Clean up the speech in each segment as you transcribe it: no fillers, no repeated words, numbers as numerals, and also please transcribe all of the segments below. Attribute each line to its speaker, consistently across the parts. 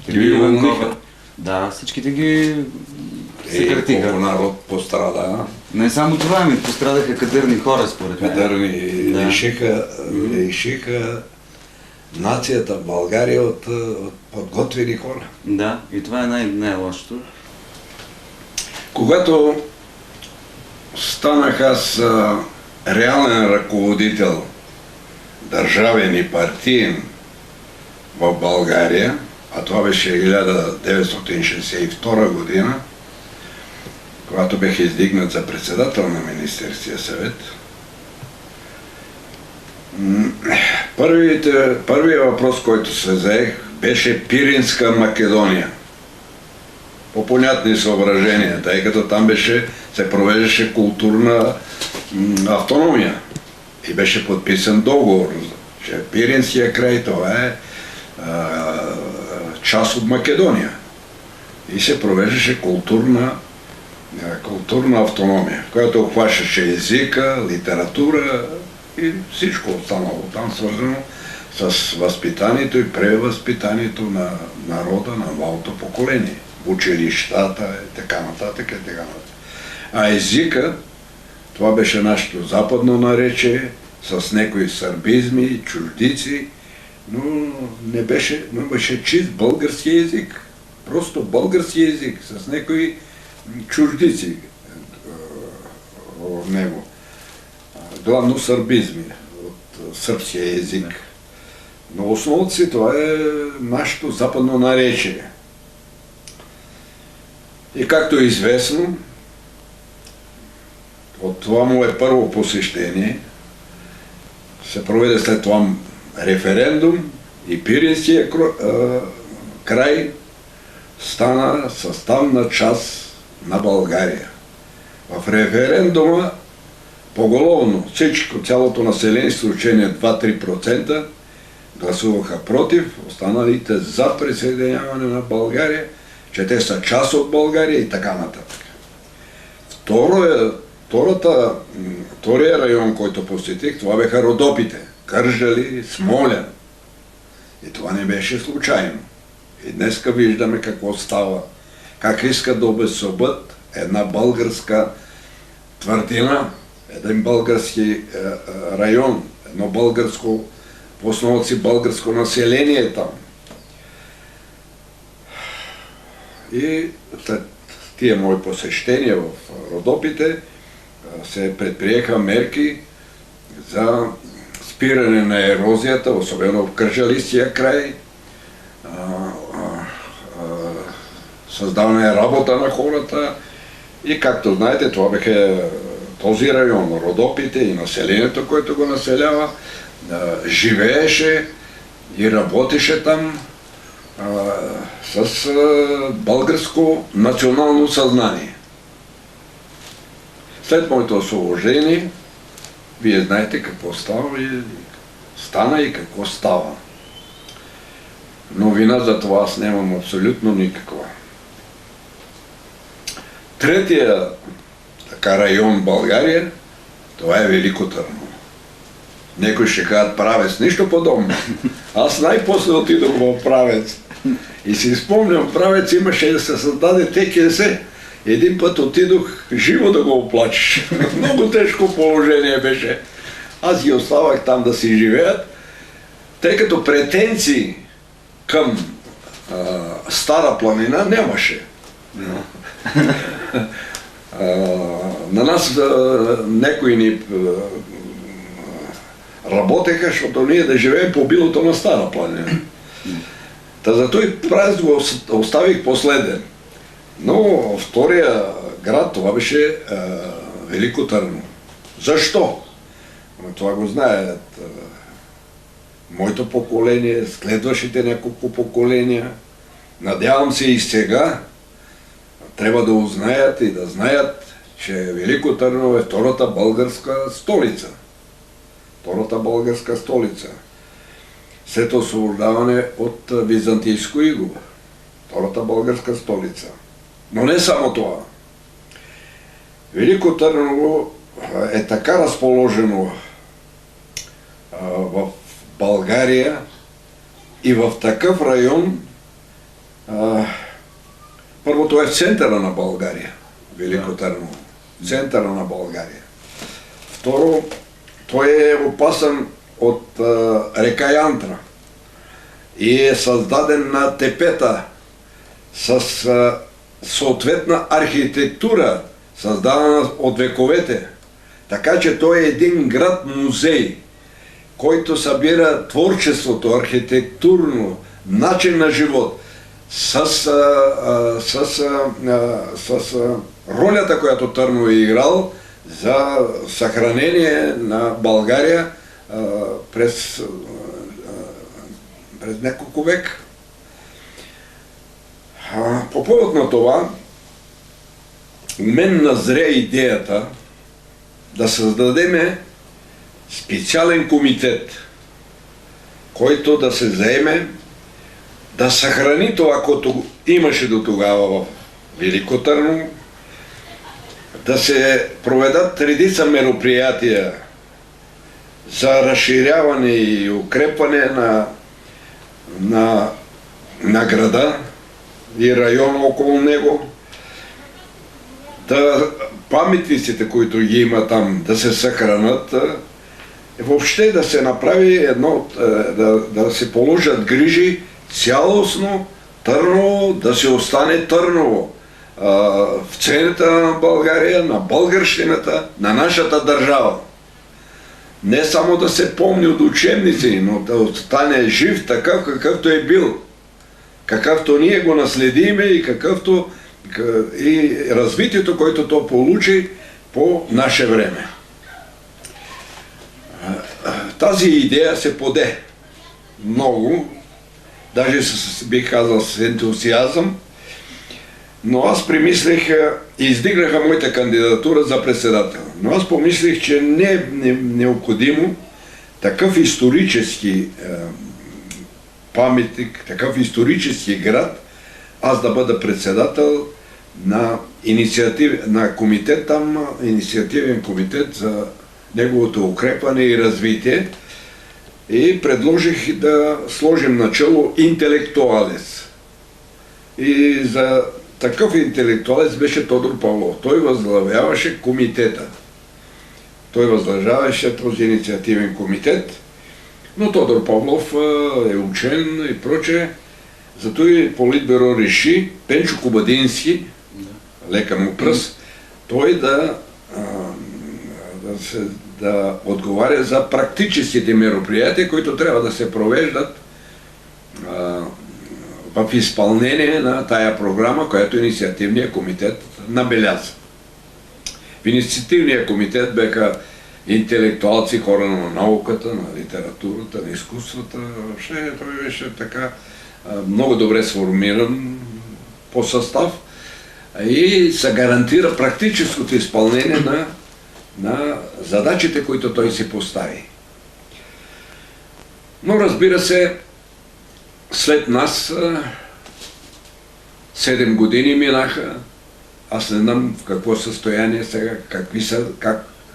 Speaker 1: Ги уволниха. Да, всичките ги съкратиха.
Speaker 2: Колко народ пострада.
Speaker 1: Не само това, пострадаха кадърни хора, според мен.
Speaker 2: Кадърни лишиха нацията в България от подготвени хора.
Speaker 1: Да, и това е най-лошото.
Speaker 2: Когато станах аз реален ръководител, държавен и партиен в България, а това беше 1962 година, когато бях издигнат за председател на Министерския съвет, първият въпрос, който се заех, беше Пиринска Македония. По понятни съображения, тъй като там се провеждаше културна автономия и беше подписан договор, че Пиринския край това е част от Македония и се провеждаше културна автономия, която обхващаше езика, литература и всичко останало там, свързано с възпитанието и превъзпитанието на народа, на новото поколение, училищата и така нататък и така нататък. А езика, това беше нашето западно наречие, с някои сърбизми, чуждици, но беше чист български език. Просто български език, с някои чуждици в него. Главно сърбизми от сръбския език. Но основното си това е нашето западно наречие. И както е известно, от това му е първо посещение, се проведе след това референдум и Пиринския край стана съставна част на България. В референдума поголовно цялото население, с изключение 2-3%, гласуваха против, останалите за присъединяване на България, че те са част от България и така нататък. Втория район, който посетих, това бяха Родопите, Кърджали, Смолян. И това не беше случайно. И днеска виждаме какво става, как искат да обезсобят една българска твърдина, един български район, едно българско, в основата си българско население там. И след тия мои посещения в Родопите се предприеха мерки за спиране на ерозията, особено в Кърджалийския край, създаване работа на хората и както знаете, това беше този район, Родопите и населението, което го населява, живееше и работеше там с българско национално съзнание. След моето освобождение, вие знаете какво стана и какво става. Но вина за това аз нямам абсолютно никаква. Третия район в България, това е Велико Търново. Некои ще кажат Правец, нищо подобно. Аз най-после отидох в Правец. И си спомням, Правец имаше да се създаде ТКЗ. Един път отидох живо да го оплачеш. Много тежко положение беше. Аз ги оставах там да си живеят, тъй като претенции към Стара планина нямаше. На нас някои ни работеха, защото ние да живеем по билото на Стара планина. Та зато и Правец го оставих последен. Но втория град, това беше Велико Търново. Защо? Това го знаят моето поколение, следващите няколко поколения. Надявам се и сега трябва да узнаят и да знаят, че Велико Търново е втората българска столица. Втората българска столица. След освобождаване от византийско иго. Втората българска столица. Но не само това. Велико Търново е така разположено в България и в такъв район, Първо, той е в центъра на България, Велико Търново. Центъра на България. Второ, той е опасан от река Янтра и е създаден на тепета с съответна архитектура, създадена от вековете. Така че той е един град-музей, който събира творчеството, архитектурно, начин на живот, с ролята, която Търново е играл за съхранение на България през няколко век. По повод на това, у мен назря идеята да създадем специален комитет, който да се заеме да съхрани това, което имаше до тогава в Велико Търново, да се проведат редица мероприятия за разширяване и укрепване на града и района около него, да паметниците, които ги има там, да се съхранат, въобще да се направи да се положат грижи цялостно Търново да се остане Търново в центъра на България, на българщината, на нашата държава. Не само да се помни от учебници, но да остане жив такъв, какъвто е бил, какъвто ние го наследиме и развитието, което то получи по наше време. Тази идея се поде много, даже бих казал с ентусиазъм, но аз примислих и издигнаха моята кандидатура за председател. Но аз помислих, че не е необходимо такъв исторически паметник, такъв исторически град, аз да бъда председател на комитет, там инициативен комитет за неговото укрепване и развитие. И предложих да сложим начало интелектуалец. И за такъв интелектуалец беше Тодор Павлов. Той възглавяваше комитета. Той възглавяваше този инициативен комитет. Но Тодор Павлов е учен и прочее. Зато и Политбюро реши Пенчо Кобадински, лекар му пръст, той да отговаря за практическите мероприятия, които трябва да се провеждат в изпълнение на тая програма, която инициативният комитет набеляза. В инициативния комитет бяха интелектуалци, хора на науката, на литературата, на изкуствата. Въобще той беше така много добре сформиран по състав и се гарантира практическото изпълнение на задачите, които той си постави. Но разбира се, след нас 7 години минаха. Аз не знам в какво състояние сега,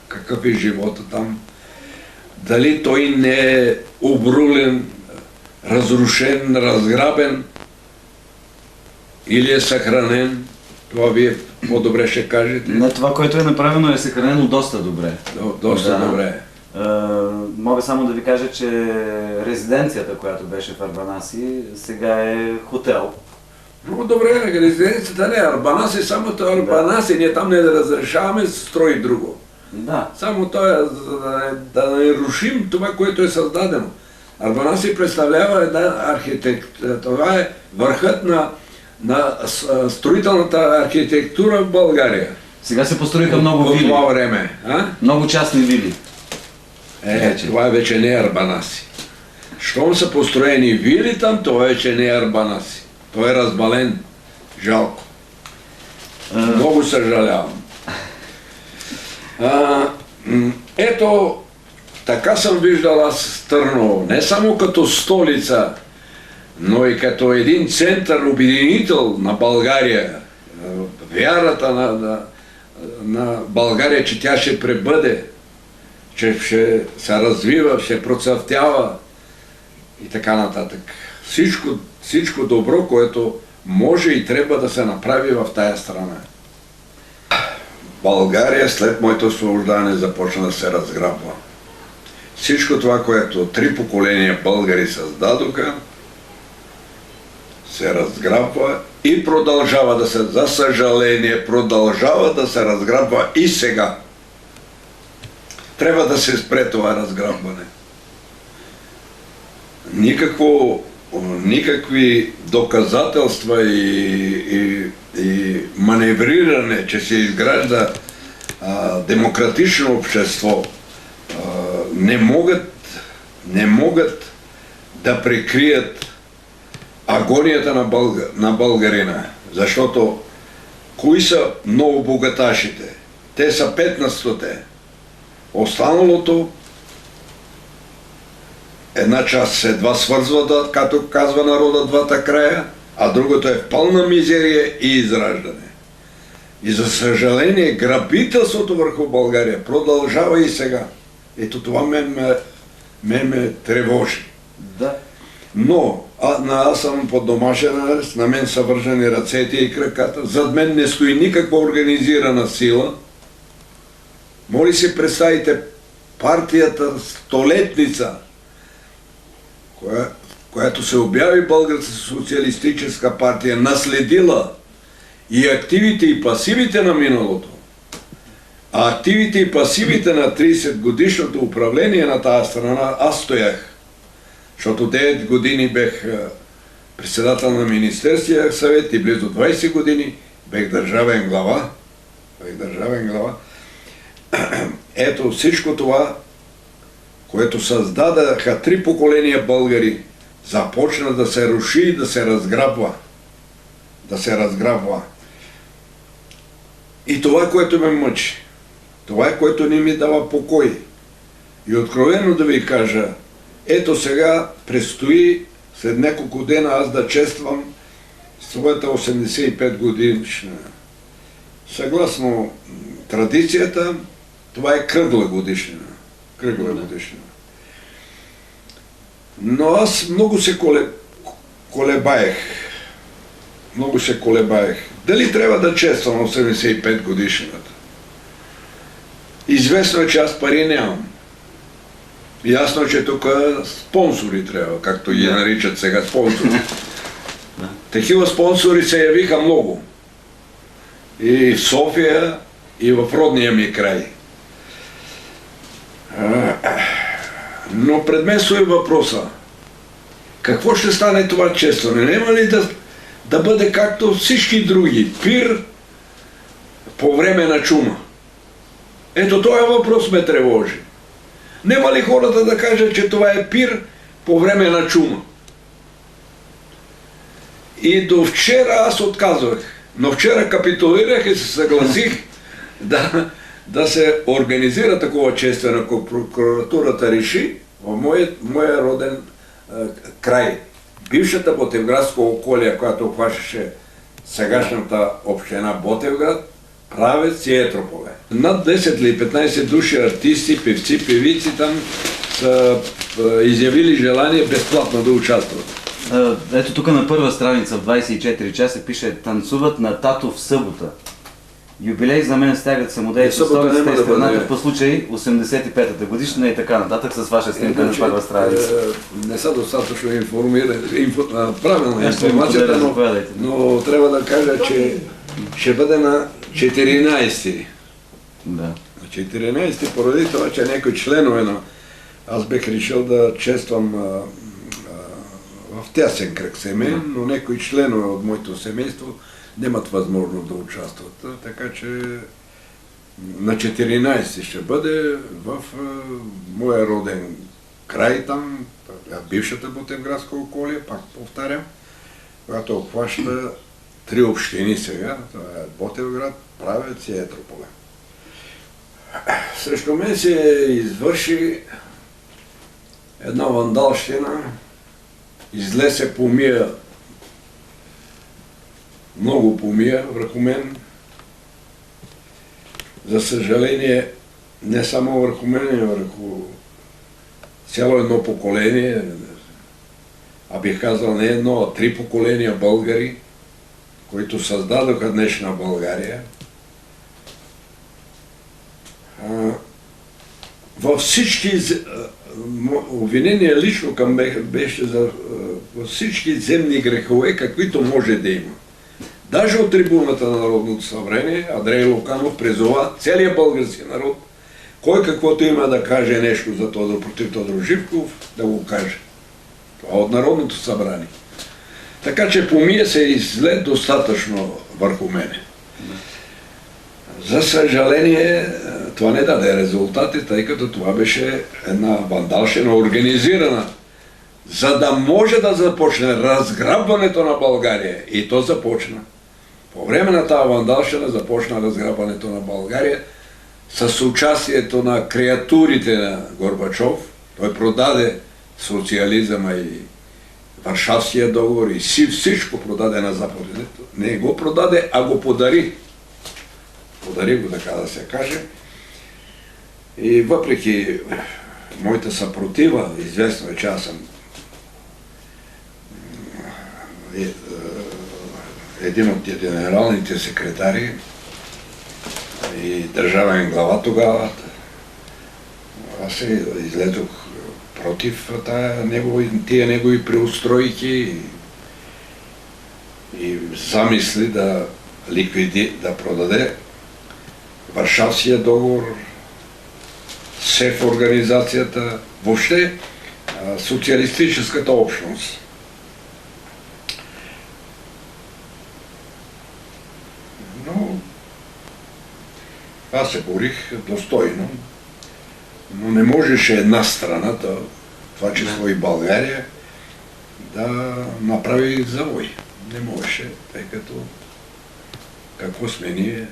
Speaker 2: какъв е живота там. Дали той не е обрулен, разрушен, разграбен или е съхранен. Това вие по-добре ще кажете.
Speaker 1: Не, това, което е направено е съхранено доста добре.
Speaker 2: Доста добре.
Speaker 1: Мога само да ви кажа, че резиденцията, която беше в Арбанаси, сега е хотел.
Speaker 2: Много добре, резиденцията не е Арбанаси, само това Арбанаси, ние там не разрешаваме да се строи друго.
Speaker 1: Да.
Speaker 2: Само това, да не рушим това, което е създадено. Арбанаси представлява една архитектура, това е върхът на строителната архитектура в България.
Speaker 1: Сега се построиха много вили.
Speaker 2: В това време.
Speaker 1: Много частни вили.
Speaker 2: Това вече не е Арбанаси. Щом са построени вили там, това вече не е Арбанаси. Той е разбален. Жалко. Много съжалявам. Ето, така съм виждал аз Търново. Не само като столица, но и като един център обединител на България. Вярата на България, че тя ще пребъде, че ще се развива, ще процъфтява и така нататък. Всичко добро, което може и трябва да се направи в тая страна. България след моето освобождане започна да се разграбва. Всичко това, което 3 поколения българи създадоха, се разграбва и продължава да се, за съжаление, продължава да се разграбва и сега. Трябва да се спре това разграбване. Никакви доказателства и маневриране, че се изгражда демократично общество, не могат да прикрият агонията на българина. Защото кои са много богаташите? Те са 5 на 100. Останалото една част едва свързва, както казва народа, двата края, а другото е в пълна мизерия и израждане. И за съжаление, грабителството върху България продължава и сега. Ето това ме тревожи.
Speaker 1: Да.
Speaker 2: Но аз съм под домашен арест, на мен са вържени ръцете и краката, зад мен не стои никаква организирана сила. Моли си представите партията Столетница, която се обяви Българска социалистическа партия, наследила и активите и пасивите на миналото. А активите и пасивите на 30 годишното управление на тази страна аз стоях. Защото 9 години бех председател на Министерския съвет и близо 20 години бех държавен глава. Ето всичко това, което създадаха 3 поколения българи, започна да се руши и да се разграбва. И това, което ме мъчи, това е, което не ми дава покой. И откровено да ви кажа, ето сега предстои след няколко дена аз да чествам своята 85 годишна. Съгласно традицията, това е кръгла годишнина. Но аз много се колебаех. Дали трябва да чествам 85 годишнината? Известно е, че аз пари нямам. Ясно е, че тук спонсори трябва, както ги наричат сега спонсори. Такива спонсори се явиха много. И в София, и в родния ми край. Но пред мен стои въпроса. Какво ще стане това честване? Нема ли да бъде както всички други? Пир по време на чума. Ето този въпрос ме тревожи. Нема ли хората да кажат, че това е пир по време на чума? И до вчера аз отказвах. Но вчера капитулирах и се съгласих да се организира такова честване, ако прокуратурата реши в моя роден край. Бившата Ботевградска околия, която обхващаше сегашната община Ботевград, Правец и Етрополе. Над 10 или 15 души артисти, певци, певици там са изявили желание безплатно да участват.
Speaker 1: Ето тук на първа страница в 24 часа пише: танцуват на Тато в събота. Юбилей за мен стягат самодеи в столицата и страната по случай 85-та годишна и така нататък с ваша снимка на първа страница.
Speaker 2: Не са достатъчно информирани, правилна информацията, но трябва да кажа, че ще бъде на 14.
Speaker 1: Да.
Speaker 2: На 14 поради това, че някои членове на... Аз бех решил да чествам в тясен кръг семейен, но някои членове от моето семейство нямат възможност да участват. Така че на 14 ще бъде в моя роден край там, бившата Ботевградска околия, пак повтарям, която обхваща 3 общини сега, това е Ботевград, Правец и Етрополе. Срещу мен се извърши една вандалщина, изле се помия, много помия върху мен. За съжаление, не само върху мен, а върху цяло едно поколение, а бих казал не едно, а 3 поколения българи, които създадоха днешна България, във всички обвинения лично към беше за всички земни грехове, каквито може да има. Даже от трибуната на Народното събрание Андрей Луканов призова целият български народ, кой каквото има да каже нещо за Тодор против Тодор Живков, да го каже. Това от Народното събрание. Така че помие се излед достатъчно върху мене. За съжаление, това не даде резултати, тъй като това беше една вандалщина организирана, за да може да започне разграбването на България. И то започна. По време на тази вандалщина започна разграбването на България с участието на креатурите на Горбачов. Той продаде социализъма и Варшавския договор и всичко продаде на Запада. Не го продаде, а го подари. Подари го, така да се каже. И въпреки моята съпротива, известно е, че аз съм един от генералните секретари и държавен глава тогава, аз се излезох против тия негови преустройки и замисли да продаде Варшавския договор, СЕФ организацията, въобще социалистическата общност. Но аз се борих достойно, но не можеше една страна, това число и България, да направи завой. Не можеше, тъй като какво сме ние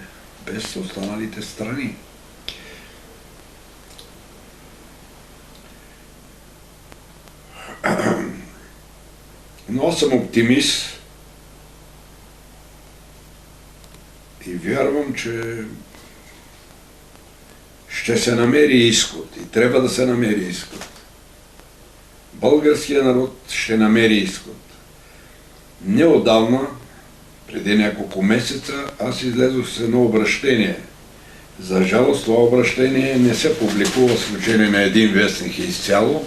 Speaker 2: без останалите страни. Но аз съм оптимист и вярвам, че ще се намери изход и трябва да се намери изход. Българският народ ще намери изход. Неотдавна, преди няколко месеца, аз излезох с едно обращение. За жалост, това обращение не се публикува с изключение на един вестник изцяло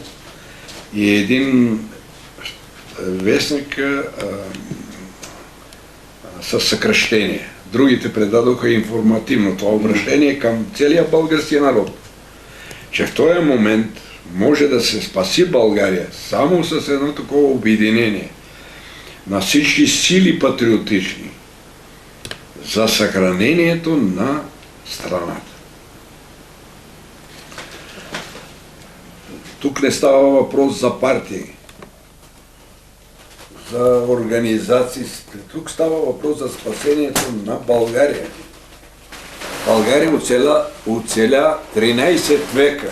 Speaker 2: и един вестник със съкращение. Другите предадоха информативно това обращение към целия български народ, че в този момент може да се спаси България само с едно такова обединение на всички сили патриотични за съхранението на страната. Тук не става въпрос за партии, за организации. Тук става въпрос за спасението на България. България оцеля 13 века.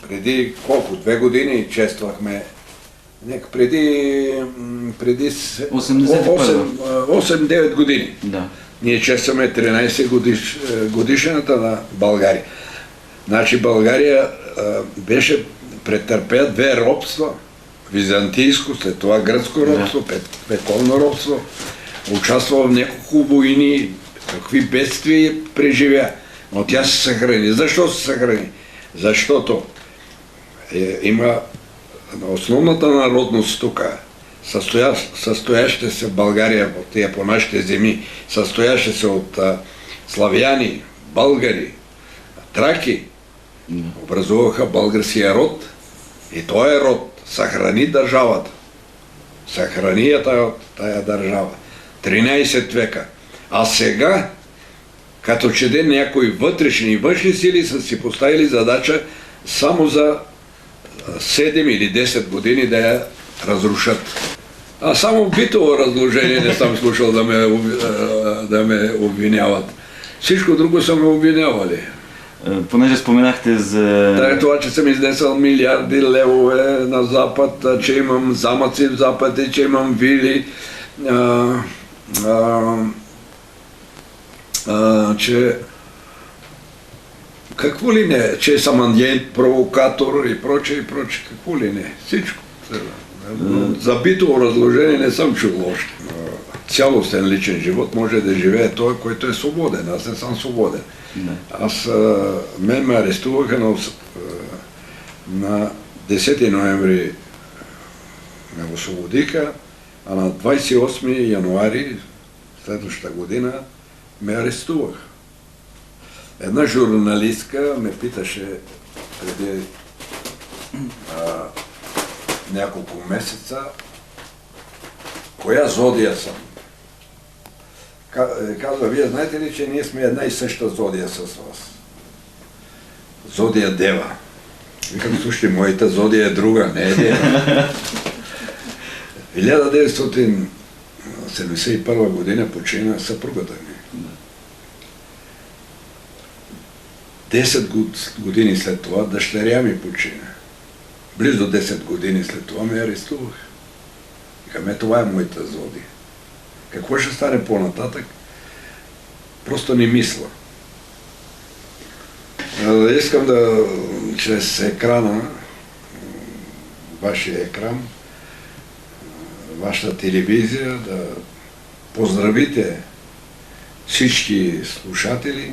Speaker 2: Преди колко? 2 години чествахме. Преди 8-9 години.
Speaker 1: Да.
Speaker 2: Ние честваме 13 годишната на България. Значи България беше претърпя 2 робства. Византийско, след това гръцко робство, вековно робство. Участва в няколко войни, какви бедствия преживя. Но тя се съхрани. Защо се съхрани? Защото има основната народност тук, състояща се в България, по нашите земи, състояща се от славяни, българи, траки, образуваха българския род и този род съхрани държавата. Съхрани тая държава. 13 века. А сега, като че някои вътрешни и външни сили са си поставили задача само за 7 или 10 години да я разрушат. А само битово разложение не съм слушал да ме обвиняват. Всичко друго са ме обвинявали.
Speaker 1: Понеже споменахте за...
Speaker 2: Това, че съм изнесъл милиарди левове на Запад, че имам замъци в Запад и че имам вили, че... Какво ли не? Че съм агент, провокатор и прочее, какво ли не? Всичко. За битово разложение не съм чул още. Цялостен личен живот може да живее той, който е свободен. Аз не съм свободен. Мен ме арестуваха на 10 ноември ме освободиха, а на 28 януари следващата година ме арестуваха. Една журналистка ме питаше преди няколко месеца коя зодия съм. Казва, вие знаете ли, че ние сме една и съща зодия с вас? Зодия Дева. Викам, слушайте, моята зодия е друга, не е Дева. 1971 година почина съпругата ми. 10 години след това дъщеря ми почина. Близо 10 години след това ме арестувах. Викаме, това е моята зодия. Какво ще стане по-нататък? Просто не мисля. Искам да, чрез екрана, вашия екран, вашата телевизия, да поздравите всички слушатели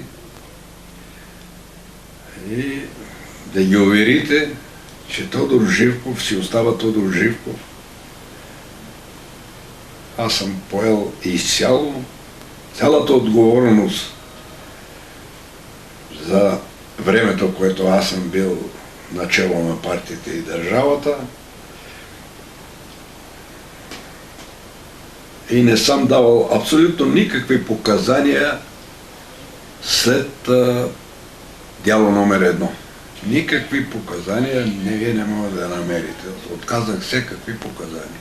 Speaker 2: и да ги уверите, че Тодор Живков си остава Тодор Живков. Аз съм поел изцяло цялата отговорност за времето, което аз съм бил начало на партията и държавата, и не съм давал абсолютно никакви показания след дело номер 1. Никакви показания вие не може да намерите. Отказах всякакви показания.